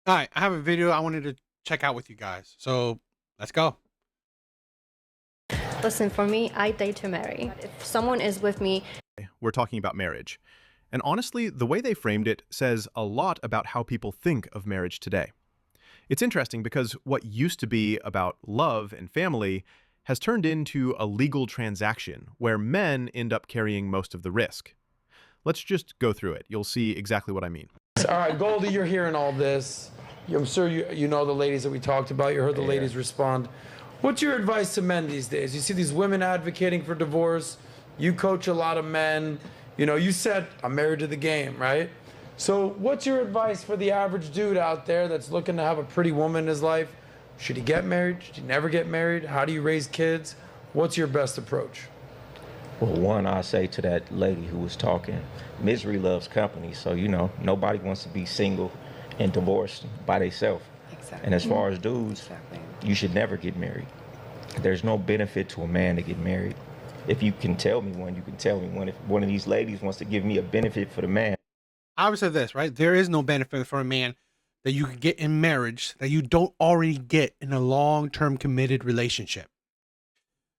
All right, I have a video I wanted to check out with you guys. So let's go. Listen, for me, I date to marry. If someone is with me, We're talking about marriage. And honestly, the way they framed it says a lot about how people think of marriage today. It's interesting because what used to be about love and family has turned into a legal transaction where men end up carrying most of the risk. Let's just go through it. You'll see exactly what I mean. All right, Goldie, you're hearing all this. I'm sure you know the ladies that we talked about. You heard the ladies respond. What's your advice to men these days? You see these women advocating for divorce. You coach a lot of men. You know, you said, I'm married to the game, right? So what's your advice for the average dude out there that's looking to have a pretty woman in his life? Should he get married? Should he never get married? How do you raise kids? What's your best approach? Well, one, I say to that lady who was talking, misery loves company. So, nobody wants to be single and divorced by themselves. Exactly. And as far as dudes, you should never get married. There's no benefit to a man to get married. If you can tell me one, you can tell me one. If one of these ladies wants to give me a benefit for the man. I would say this, right? There is no benefit for a man that you can get in marriage that you don't already get in a long-term committed relationship.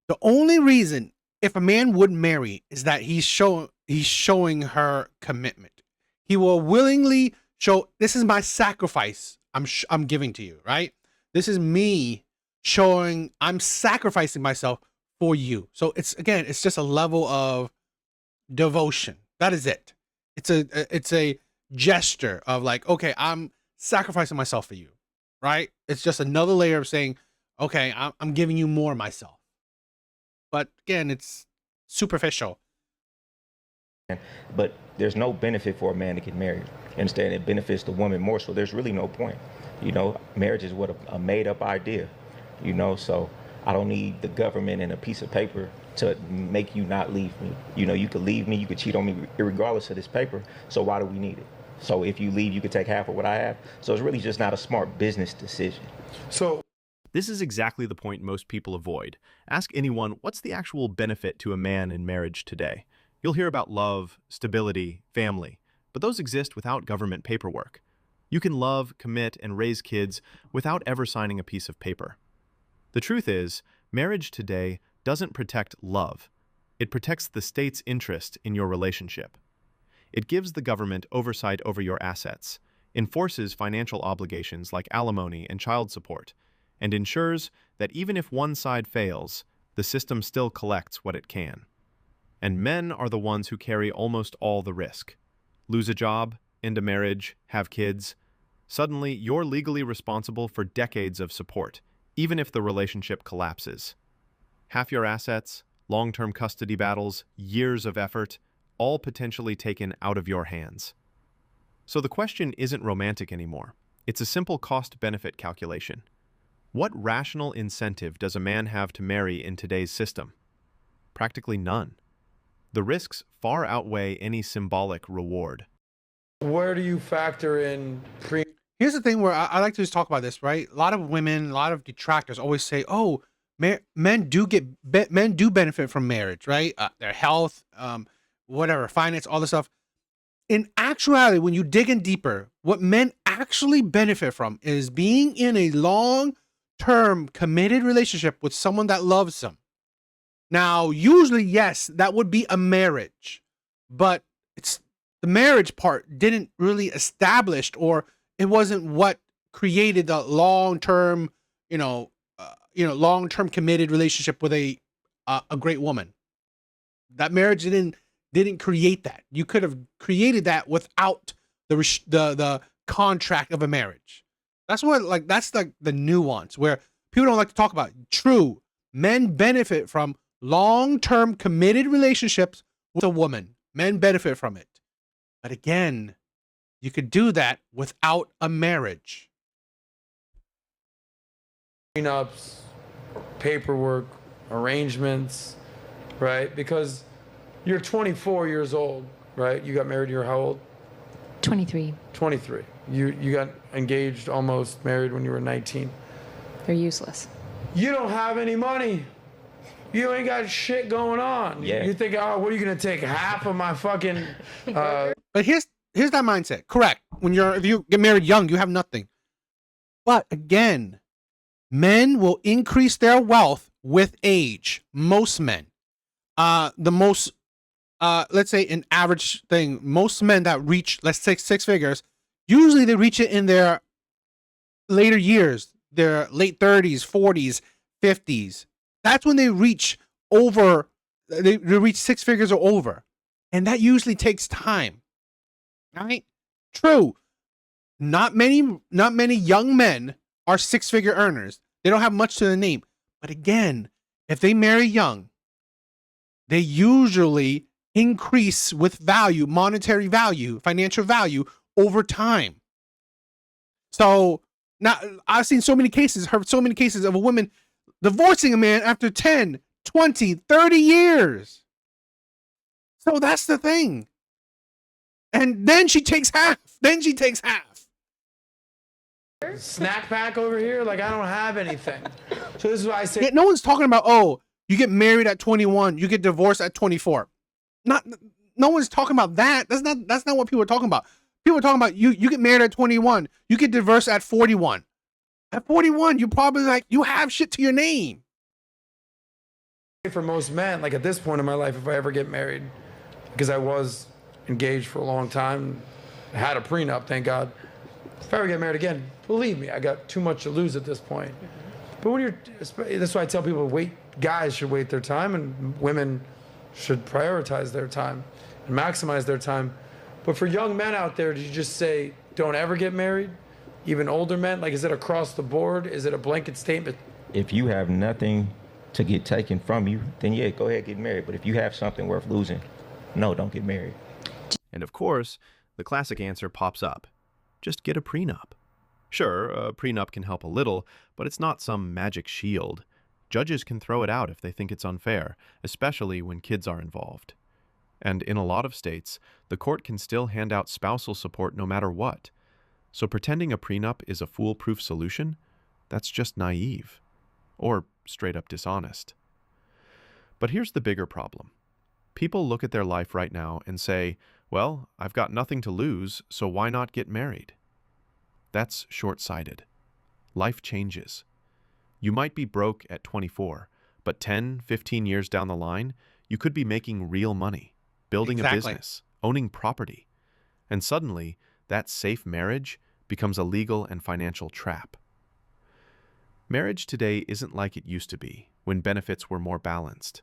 The only reason if a man would marry is that he's showing her commitment. He will willingly show, this is my sacrifice I'm giving to you, right? This is me showing I'm sacrificing myself for you. So it's just a level of devotion. That is it. It's a gesture of like, okay, I'm sacrificing myself for you, right? It's just another layer of saying, okay, I'm giving you more of myself. But again, it's superficial. But there's no benefit for a man to get married. You understand? It benefits the woman more, so there's really no point. Marriage is what a made-up idea, so I don't need the government and a piece of paper to make you not leave me. You could leave me, you could cheat on me regardless of this paper, so why do we need it? So if you leave, you could take half of what I have. So it's really just not a smart business decision. So This is exactly the point most people avoid. Ask anyone, what's the actual benefit to a man in marriage today? You'll hear about love, stability, family, but those exist without government paperwork. You can love, commit, and raise kids without ever signing a piece of paper. The truth is, marriage today doesn't protect love. It protects the state's interest in your relationship. It gives the government oversight over your assets, enforces financial obligations like alimony and child support, and ensures that even if one side fails, the system still collects what it can. And men are the ones who carry almost all the risk. Lose a job, end a marriage, have kids. Suddenly, you're legally responsible for decades of support, even if the relationship collapses. Half your assets, long-term custody battles, years of effort, all potentially taken out of your hands. So the question isn't romantic anymore. It's a simple cost-benefit calculation. What rational incentive does a man have to marry in today's system? Practically none. The risks far outweigh any symbolic reward. where do you factor in Here's the thing where I like to just talk about this, right? A lot of women, a lot of detractors always say, "Oh, men do benefit from marriage, right? Their health, whatever, finance, all this stuff." In actuality, when you dig in deeper, what men actually benefit from is being in a long-term committed relationship with someone that loves them. Now, usually, yes, that would be a marriage, but it's the marriage part didn't really establish, or it wasn't what created the long-term, long-term committed relationship with a great woman. That marriage didn't create that. You could have created that without the contract of a marriage. That's like the nuance where people don't like to talk about. True, men benefit from long-term committed relationships with a woman. Men benefit from it. But again, you could do that without a marriage. prenups, paperwork, arrangements, right? Because you're 24 years old, right? You got married, you're how old? 23. 23. You got engaged, almost married when you were 19. They're useless. You don't have any money. You ain't got shit going on. Yeah. You think, oh, what are you gonna take half of my fucking But here's that mindset. Correct. If you get married young, you have nothing. But again, men will increase their wealth with age. Most men. The most, let's say an average thing, most men that reach, let's say, six figures, usually they reach it in their later years, their late 30s, 40s, 50s. That's when they reach over, they reach six figures or over. And that usually takes time. Right? True. Not many young men are six-figure earners. They don't have much to their name. But again, if they marry young, they usually increase with value, monetary value, financial value over time. So now I've seen so many cases, heard so many cases of a woman divorcing a man after 10, 20, 30 years. So that's the thing. And then she takes half. Snack pack over here, like I don't have anything. So this is why I say, Yeah, no one's talking about, oh, you get married at 21, you get divorced at 24. No one's talking about that. That's not what people are talking about. People are talking about you get married at 21, you get divorced at 41. At 41, you probably like, you have shit to your name. for most men, like at this point in my life, if I ever get married, because I was engaged for a long time, had a prenup, thank God. If I ever get married again, believe me, I got too much to lose at this point. But when you're, that's why I tell people, guys should wait their time, and women should prioritize their time and maximize their time. But for young men out there, do you just say, don't ever get married? Even older men? Like, is it across the board? Is it a blanket statement? If you have nothing to get taken from you, then yeah, go ahead, get married. But if you have something worth losing, no, don't get married. And of course, the classic answer pops up. Just get a prenup. Sure, a prenup can help a little, but it's not some magic shield. Judges can throw it out if they think it's unfair, especially when kids are involved. And in a lot of states, the court can still hand out spousal support no matter what. So pretending a prenup is a foolproof solution? That's just naive. Or straight up dishonest. But here's the bigger problem. People look at their life right now and say, well, I've got nothing to lose, so why not get married? That's short-sighted. Life changes. You might be broke at 24, but 10, 15 years down the line, you could be making real money, building a business, owning property. And suddenly, that safe marriage becomes a legal and financial trap. Marriage today isn't like it used to be, when benefits were more balanced.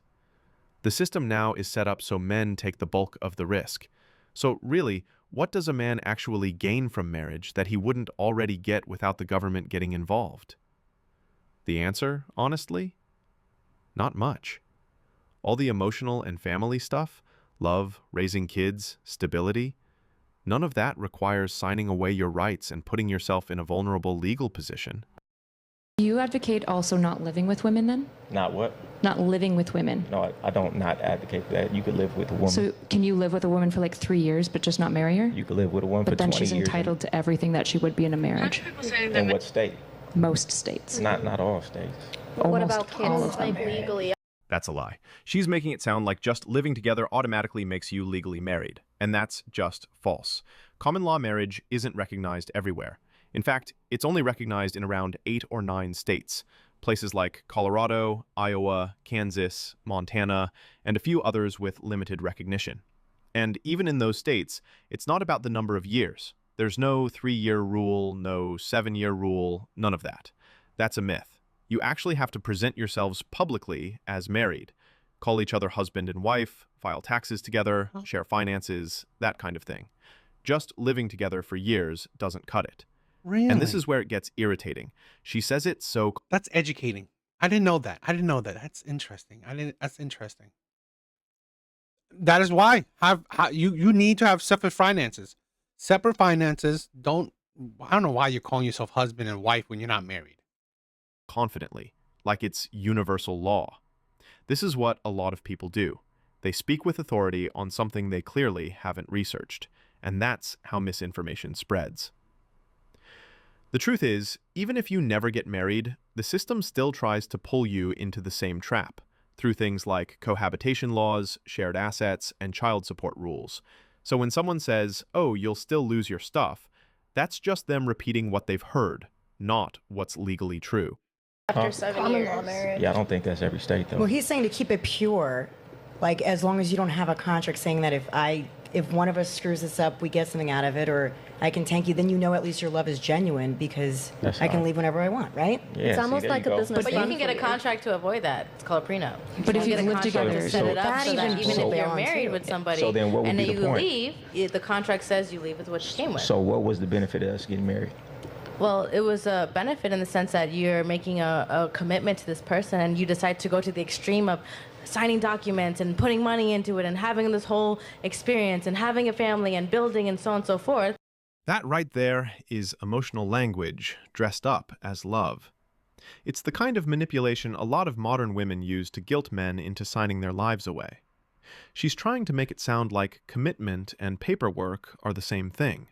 The system now is set up so men take the bulk of the risk. So really, what does a man actually gain from marriage that he wouldn't already get without the government getting involved? The answer, honestly? Not much. All the emotional and family stuff, love, raising kids, stability, none of that requires signing away your rights and putting yourself in a vulnerable legal position. Do you advocate also not living with women then? Not what? Not living with women. No, I don't not advocate for that. You could live with a woman. So can you live with a woman for like 3 years but just not marry her? You could live with a woman for 20 But then years. she's entitled to everything that she would be in a marriage. In what state? Most states. Not all states. What Almost about all kids, of them. like legally? That's a lie. She's making it sound like just living together automatically makes you legally married, and that's just false. Common law marriage isn't recognized everywhere. In fact, it's only recognized in around 8 or 9 states, places like Colorado, Iowa, Kansas, Montana, and a few others with limited recognition. And even in those states, it's not about the number of years. There's no 3-year rule, no 7-year rule, none of that. That's a myth. You actually have to present yourselves publicly as married, call each other husband and wife, file taxes together, share finances, that kind of thing. Just living together for years doesn't cut it. Really? And this is where it gets irritating. She says it so... That's educating. I didn't know that. That's interesting. That's interesting. That is why you need to have separate finances. Separate finances. I don't know why you're calling yourself husband and wife when you're not married. Confidently, like it's universal law. This is what a lot of people do. They speak with authority on something they clearly haven't researched, and that's how misinformation spreads. The truth is, even if you never get married, the system still tries to pull you into the same trap through things like cohabitation laws, shared assets, and child support rules. So when someone says, oh, you'll still lose your stuff, that's just them repeating what they've heard, not what's legally true. After 7 Common years. law marriage. Yeah, I don't think that's every state though. Well, he's saying to keep it pure, like as long as you don't have a contract saying that if one of us screws this up, we get something out of it, or I can tank you, then you know at least your love is genuine because That's I can all. leave whenever I want, right? Yeah, It's see, almost there like you a go. business. But you fund can get for a contract to avoid that. It's called a prenup. But if you you get a live contract together, to set it up that so that even even if goes you're on, married too. with somebody So then what would and be then the you point? leave, the contract says you leave with what you came with. So what was the benefit of us getting married? Well, it was a benefit in the sense that you're making a commitment to this person and you decide to go to the extreme of signing documents and putting money into it and having this whole experience and having a family and building and so on and so forth. That right there is emotional language dressed up as love. It's the kind of manipulation a lot of modern women use to guilt men into signing their lives away. She's trying to make it sound like commitment and paperwork are the same thing,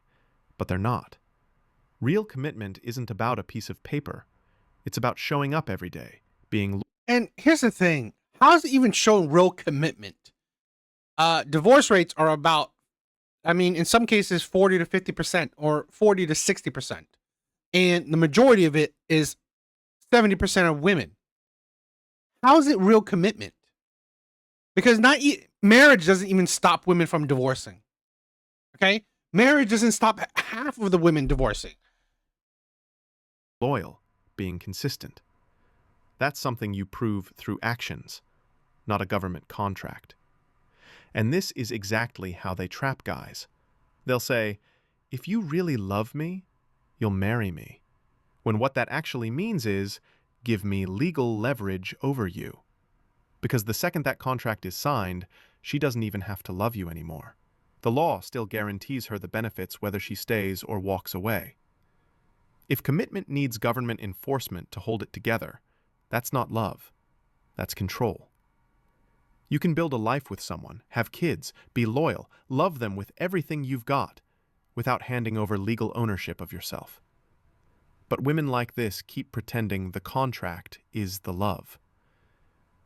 but they're not. Real commitment isn't about a piece of paper. It's about showing up every day, being... And here's the thing. How does it even show real commitment? Divorce rates are about, I mean, in some cases, 40 to 50% or 40 to 60%. And the majority of it is 70% of women. How is it real commitment? Because marriage doesn't even stop women from divorcing. Okay? Marriage doesn't stop half of the women divorcing. loyal, being consistent. That's something you prove through actions, not a government contract. And this is exactly how they trap guys. They'll say, if you really love me, you'll marry me. When what that actually means is, give me legal leverage over you. Because the second that contract is signed, she doesn't even have to love you anymore. The law still guarantees her the benefits whether she stays or walks away. If commitment needs government enforcement to hold it together, that's not love. That's control. You can build a life with someone, have kids, be loyal, love them with everything you've got, without handing over legal ownership of yourself. But women like this keep pretending the contract is the love.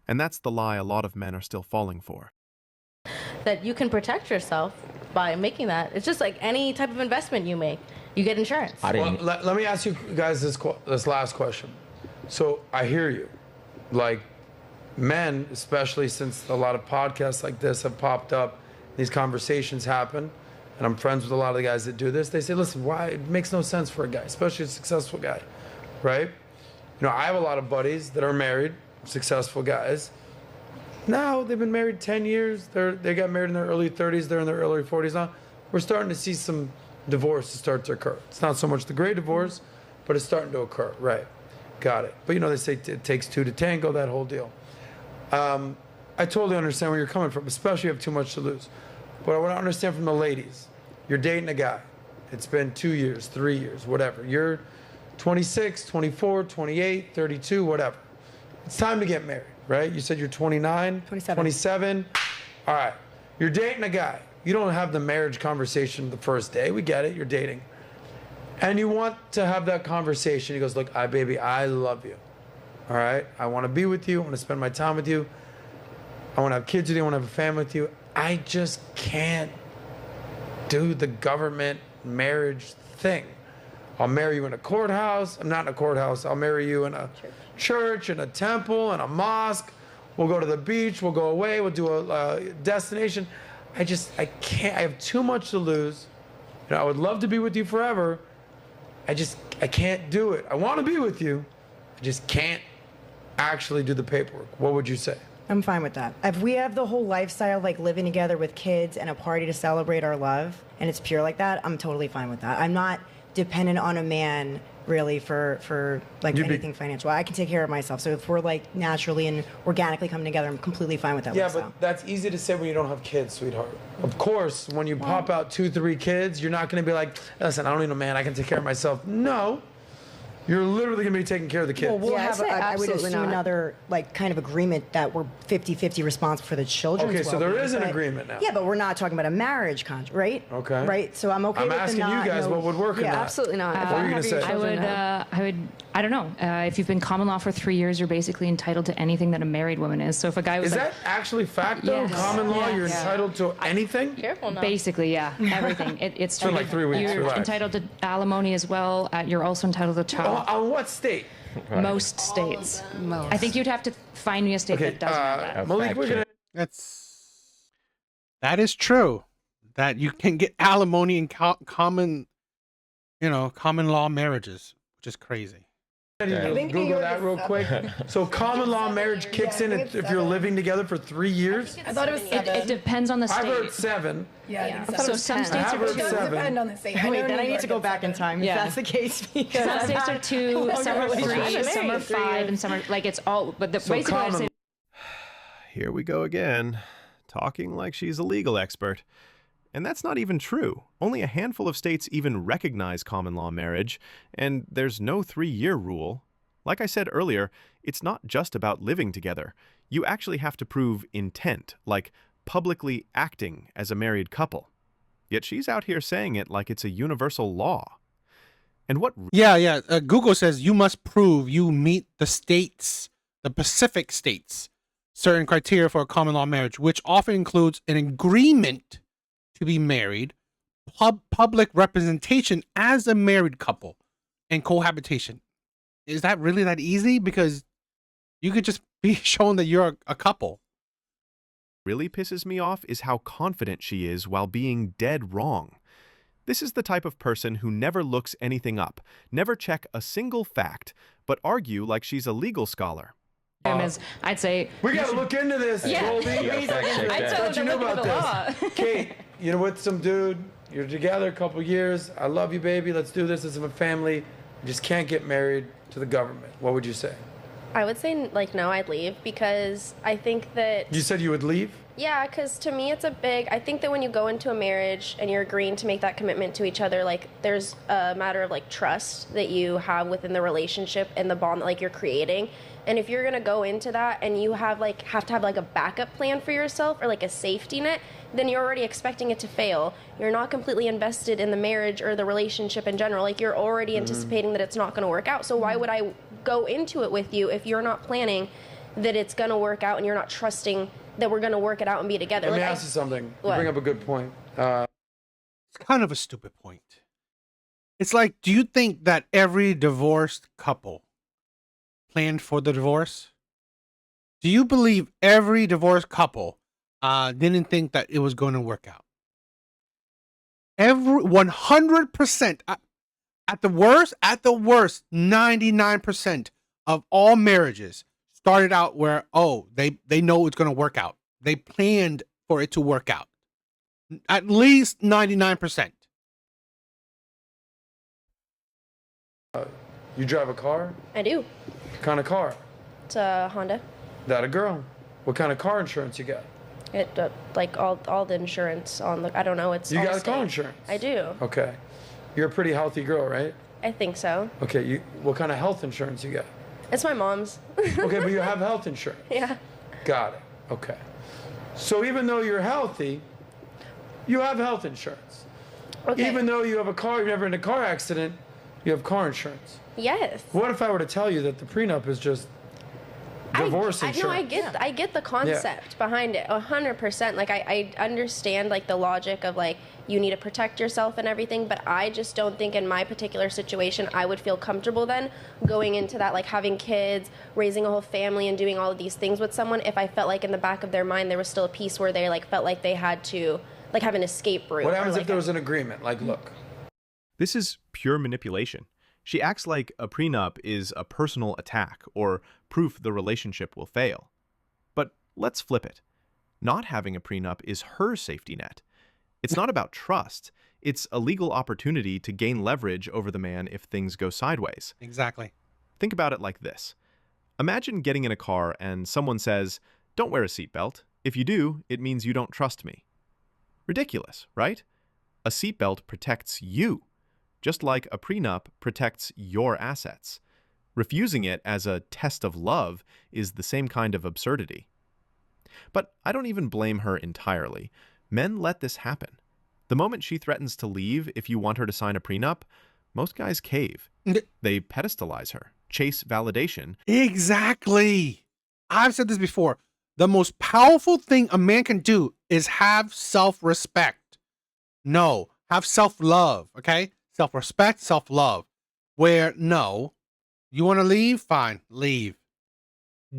And that's the lie a lot of men are still falling for. That you can protect yourself by making that. It's just like any type of investment you make. You get insurance. Well, let me ask you guys this last question. So I hear you. Like, men, especially since a lot of podcasts like this have popped up, these conversations happen, and I'm friends with a lot of the guys that do this, they say, listen, why? It makes no sense for a guy, especially a successful guy, right? You know, I have a lot of buddies that are married, successful guys. Now they've been married 10 years. They got married in their early 30s. They're in their early 40s now. We're starting to see some divorces start to occur. It's not so much the great divorce, but it's starting to occur. Right. Got it. But you know, they say it takes two to tango, that whole deal. I totally understand where you're coming from, especially if you have too much to lose. But I want to understand from the ladies. You're dating a guy. It's been 2 years, 3 years, whatever. You're 26, 24, 28, 32, whatever. It's time to get married, right? You said you're 29, 27. 27. All right. You're dating a guy. You don't have the marriage conversation the first day. We get it. You're dating. And you want to have that conversation. He goes, look, baby, I love you. All right? I want to be with you. I want to spend my time with you. I want to have kids with you. I want to have a family with you. I just can't do the government marriage thing. I'll marry you in a courthouse. I'm not in a courthouse. I'll marry you in a church, in a temple, in a mosque. We'll go to the beach. We'll go away. We'll do a destination. I can't. I have too much to lose. You know, I would love to be with you forever. I can't do it. I want to be with you. I just can't actually do the paperwork. What would you say? I'm fine with that. If we have the whole lifestyle, like living together with kids and a party to celebrate our love, and it's pure like that, I'm totally fine with that. I'm not dependent on a man really for like anything financial. I can take care of myself. So if we're like naturally and organically coming together, I'm completely fine with that. Yeah, lifestyle. but that's easy to say when you don't have kids, sweetheart. Of course, when you pop out 2, 3 kids, you're not going to be like, listen, I don't need a man. I can take care of myself. No. You're literally going to be taking care of the kids. Well, we'll Yeah, I'd have, say I would absolutely assume not. another like kind of agreement that we're 50-50 responsible for the children's Okay, so there well-being, is an but- agreement now. Yeah, but we're not talking about a marriage contract, right? Okay. Right, so I'm okay I'm with asking the you not, guys no, what would work in yeah, that. Absolutely not. If What were I'm you gonna having say? children, I don't know. If you've been common law for 3 years, you're basically entitled to anything that a married woman is. So if a guy was Is like, that actually fact, though? Yes. Common law, you're Yes. entitled to anything? Careful now. basically, yeah, everything. It's been like 3 weeks, You're relax. entitled to alimony as well. You're also entitled to child On what state? Most states. I think you'd have to find me a state Okay, that doesn't have that. Malik, we're gonna. That is true. That you can get alimony in common law marriages, which is crazy. Google that real quick. So common law marriage kicks in if you're living together for 3 years? I thought it was 7. It depends on the I've heard state. 7. Yeah, So some states I've are heard 7. depend on the state. Wait, then I need to go back in time if Yeah. that's the case. Because Some states are 2, some are 3, some are 5, and some are like it's all. But the So basically, what I'm common- saying Here we go again, talking like she's a legal expert. And that's not even true. Only a handful of states even recognize common law marriage, and there's no 3-year rule. Like I said earlier, it's not just about living together. You actually have to prove intent, like publicly acting as a married couple. Yet she's out here saying it like it's a universal law. And what Yeah. Google says you must prove you meet the specific states, certain criteria for a common law marriage, which often includes an agreement to be married, public representation as a married couple, and cohabitation. Is that really that easy? Because you could just be shown that you're a couple. really pisses me off is how confident she is while being dead wrong. This is the type of person who never looks anything up, never check a single fact, but argue like she's a legal scholar. is, I'd say We gotta look into this, Yeah. Goldie. Yeah, fact check I'd that. tell Thought you them knew to look about at the this. Kate, you're with some dude. You're together a couple years. I love you, baby. Let's do this as a family. You just can't get married to the government. What would you say? I would say, like, no, I'd leave because I think that. You said you would leave? Yeah, because to me, it's a big. I think that when you go into a marriage and you're agreeing to make that commitment to each other, like, there's a matter of, like, trust that you have within the relationship and the bond that, like, you're creating. And if you're going to go into that and you have to have, like, a backup plan for yourself or, like, a safety net, then you're already expecting it to fail. You're not completely invested in the marriage or the relationship in general. Like, you're already anticipating that it's not going to work out. So why would I go into it with you if you're not planning that it's going to work out and you're not trusting that we're going to work it out and be together? Let me Like, ask you something. You What? bring up a good point. It's kind of a stupid point. It's like, do you think that every divorced couple planned for the divorce? Do you believe every divorced couple didn't think that it was going to work out? Every 100%, at the worst, 99% of all marriages started out where, they know it's going to work out. They planned for it to work out. At least 99%. You drive a car? I do. What kind of car? It's a Honda. That a girl? What kind of car insurance you got? It like all the insurance on the. I don't know. It's You got Allstate. car insurance? I do. Okay. You're a pretty healthy girl, right? I think so. Okay. What kind of health insurance you got? It's my mom's. Okay, but you have health insurance. Yeah. Got it. Okay. So even though you're healthy, you have health insurance. Okay. Even though you have a car, you've never in a car accident, you have car insurance. Yes. What if I were to tell you that the prenup is just divorce insurance? No, I get the concept behind it 100%. Like I understand like the logic of like you need to protect yourself and everything, but I just don't think in my particular situation I would feel comfortable then going into that, like having kids, raising a whole family and doing all of these things with someone if I felt like in the back of their mind there was still a piece where they like felt like they had to like have an escape route. What or, happens like, if there was an agreement? Like, look, This is pure manipulation. She acts like a prenup is a personal attack or proof the relationship will fail. But let's flip it. Not having a prenup is her safety net. It's not about trust. It's a legal opportunity to gain leverage over the man if things go sideways. Exactly. Think about it like this. Imagine getting in a car and someone says, "Don't wear a seatbelt. If you do, it means you don't trust me." Ridiculous, right? A seatbelt protects you, just like a prenup protects your assets. Refusing it as a test of love is the same kind of absurdity. But I don't even blame her entirely. Men let this happen. The moment she threatens to leave if you want her to sign a prenup, most guys cave. They pedestalize her, chase validation. Exactly. I've said this before. The most powerful thing a man can do is have self-respect. No, have self-love, okay? Self-respect, self-love. Where, no, You want to leave? Fine, leave.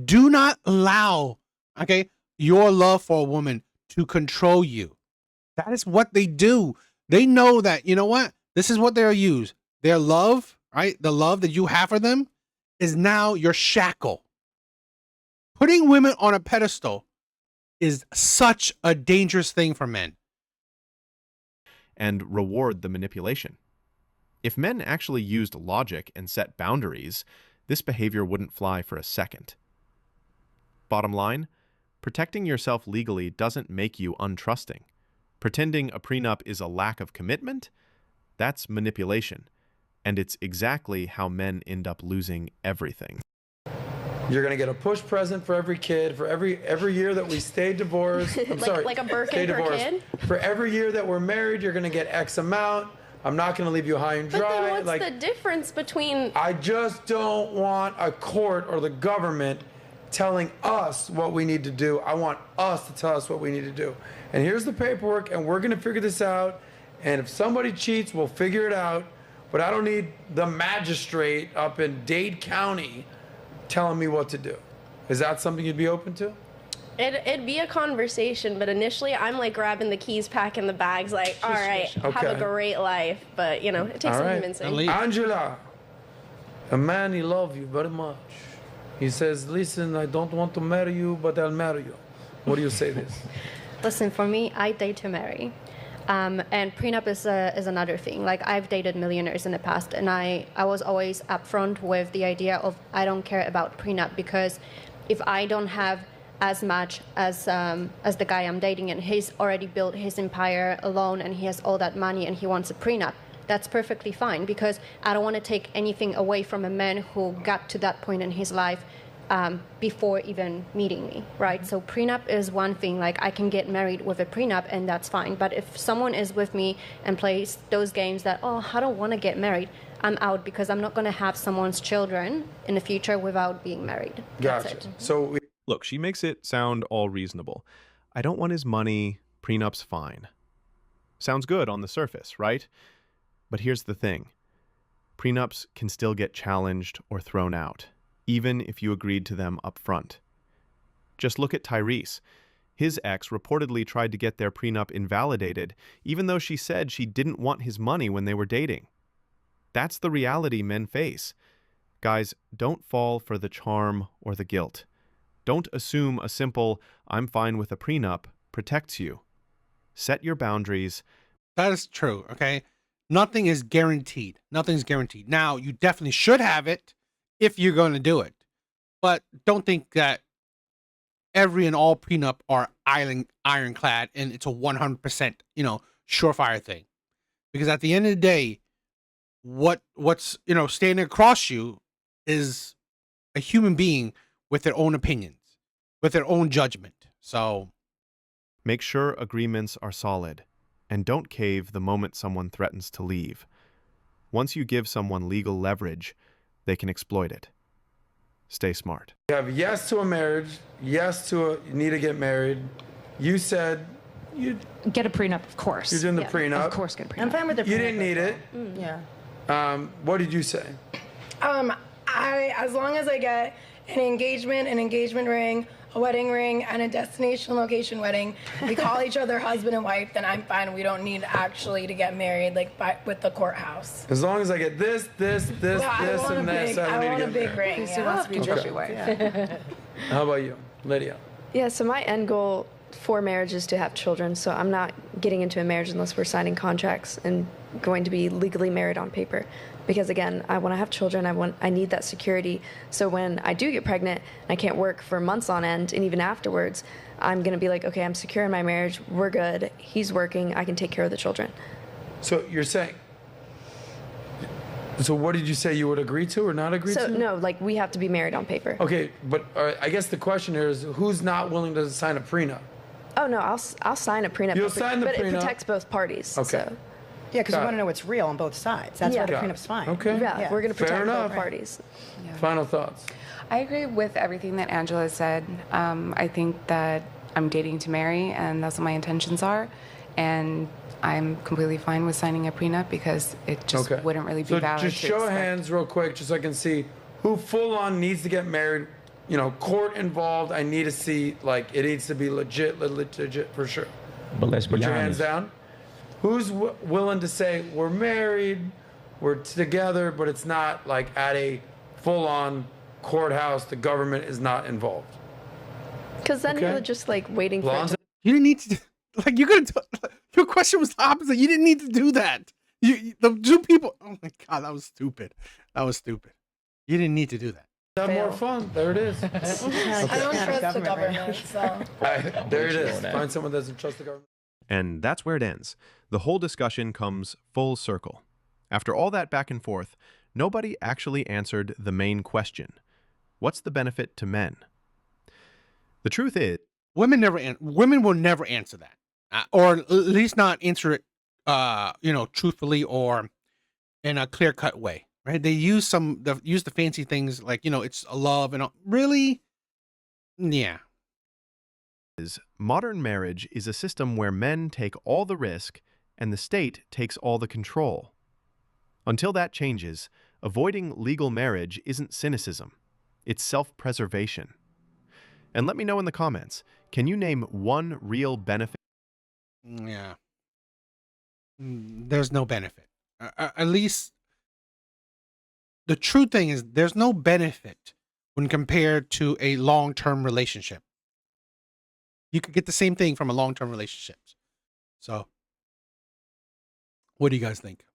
Do not allow, okay, your love for a woman to control you. That is what they do. They know that, you know what? This is what they'll use. Their love, right? The love that you have for them is now your shackle. Putting women on a pedestal is such a dangerous thing for men. And reward the manipulation. If men actually used logic and set boundaries, this behavior wouldn't fly for a second. Bottom line, protecting yourself legally doesn't make you untrusting. Pretending a prenup is a lack of commitment? That's manipulation. And it's exactly how men end up losing everything. You're gonna get a push present for every kid for every year that we stay divorced. I'm sorry, like a Birkin stay per divorced. kid? For every year that we're married, you're gonna get X amount. I'm not gonna leave you high and But dry. then what's the difference between... I just don't want a court or the government telling us what we need to do. I want us to tell us what we need to do. And here's the paperwork, and we're gonna figure this out. And if somebody cheats, we'll figure it out. But I don't need the magistrate up in Dade County telling me what to do. Is that something you'd be open to? It'd be a conversation, but initially I'm like grabbing the keys, packing the bags, like, all right, have a great life. But, you know, it takes some convincing. Angela, a man, he loves you very much. He says, listen, I don't want to marry you, but I'll marry you. What do you say this? Listen, for me, I date to marry. And prenup is another thing. Like, I've dated millionaires in the past, and I was always upfront with the idea of I don't care about prenup, because if I don't have as much as the guy I'm dating, and he's already built his empire alone and he has all that money and he wants a prenup, that's perfectly fine, because I don't want to take anything away from a man who got to that point in his life before even meeting me, right? So prenup is one thing. Like, I can get married with a prenup and that's fine. But if someone is with me and plays those games that, oh, I don't want to get married, I'm out, because I'm not going to have someone's children in the future without being married. That's Gotcha. it. So Look, she makes it sound all reasonable. I don't want his money, prenup's fine. Sounds good on the surface, right? But here's the thing. Prenups can still get challenged or thrown out, even if you agreed to them up front. Just look at Tyrese. His ex reportedly tried to get their prenup invalidated, even though she said she didn't want his money when they were dating. That's the reality men face. Guys, don't fall for the charm or the guilt. Don't assume a simple, I'm fine with a prenup, protects you. Set your boundaries. That is true, okay? Nothing is guaranteed. Nothing's guaranteed. Now, you definitely should have it if you're going to do it. But don't think that every and all prenup are ironclad and it's a 100%, surefire thing. Because at the end of the day, what's standing across you is a human being with their own opinions, with their own judgment. So make sure agreements are solid, and don't cave the moment someone threatens to leave. Once you give someone legal leverage, they can exploit it. Stay smart. you have yes to a marriage, yes to you need to get married. You said you Get a prenup, of course. you're doing the prenup. Of course, get a prenup. I'm fine with the prenup. You didn't need it. Yeah. What did you say? As long as I get an engagement ring, a wedding ring, and a destination location wedding, we call each other husband and wife, then I'm fine. We don't need actually to get married with the courthouse. As long as I get this, and this, I don't I need want to a get big married. ring. She wants to be trophy wife. How about you, Lydia? Yeah, so my end goal for marriage is to have children, so I'm not getting into a marriage unless we're signing contracts and going to be legally married on paper. Because again, I want to have children, I need that security, so when I do get pregnant and I can't work for months on end, and even afterwards, I'm going to be like, okay, I'm secure in my marriage, we're good, he's working, I can take care of the children. So you're saying, so what did you say you would agree to or not agree So to? no, like, we have to be married on paper. Okay, but I guess the question here is, who's not willing to sign a prenup? Oh no, I'll sign a prenup. You'll sign the but prenup. it protects both parties. Okay. So. Yeah, because Got we it. want to know what's real on both sides. That's why the prenup's fine. Okay. Yeah, we're going to Fair protect enough. both parties. Final thoughts. I agree with everything that Angela said. I think that I'm dating to marry, and that's what my intentions are. And I'm completely fine with signing a prenup because it just wouldn't really be So valid. just to show of expect. hands real quick, just so I can see who full on needs to get married, you know, court involved. I need to see, like, it needs to be legit for sure. But let's be Put your honest. hands down. Who's willing to say we're married, we're together, but it's not like at a full on courthouse, the government is not involved? Because then Okay. you're just like waiting for it Lonzo? to. You didn't need to. Like you could. Your question was the opposite. You didn't need to do that. The two people. Oh my god, that was stupid. That was stupid. You didn't need to do that. Have more fun. There it is. I don't trust the government, so. There it is. Find someone that doesn't trust the government. And that's where it ends. The whole discussion comes full circle. After all that back and forth, nobody actually answered the main question. What's the benefit to men? The truth is, Women will never answer that, or at least not answer it, truthfully or in a clear cut way. Right? They use the fancy things like it's a love and all. Really, yeah. modern marriage is a system where men take all the risk and the state takes all the control. Until that changes, avoiding legal marriage isn't cynicism. It's self-preservation. And let me know in the comments, can you name one real benefit? Yeah. There's no benefit. At least the true thing is there's no benefit when compared to a long-term relationship. You could get the same thing from a long-term relationship. So, what do you guys think?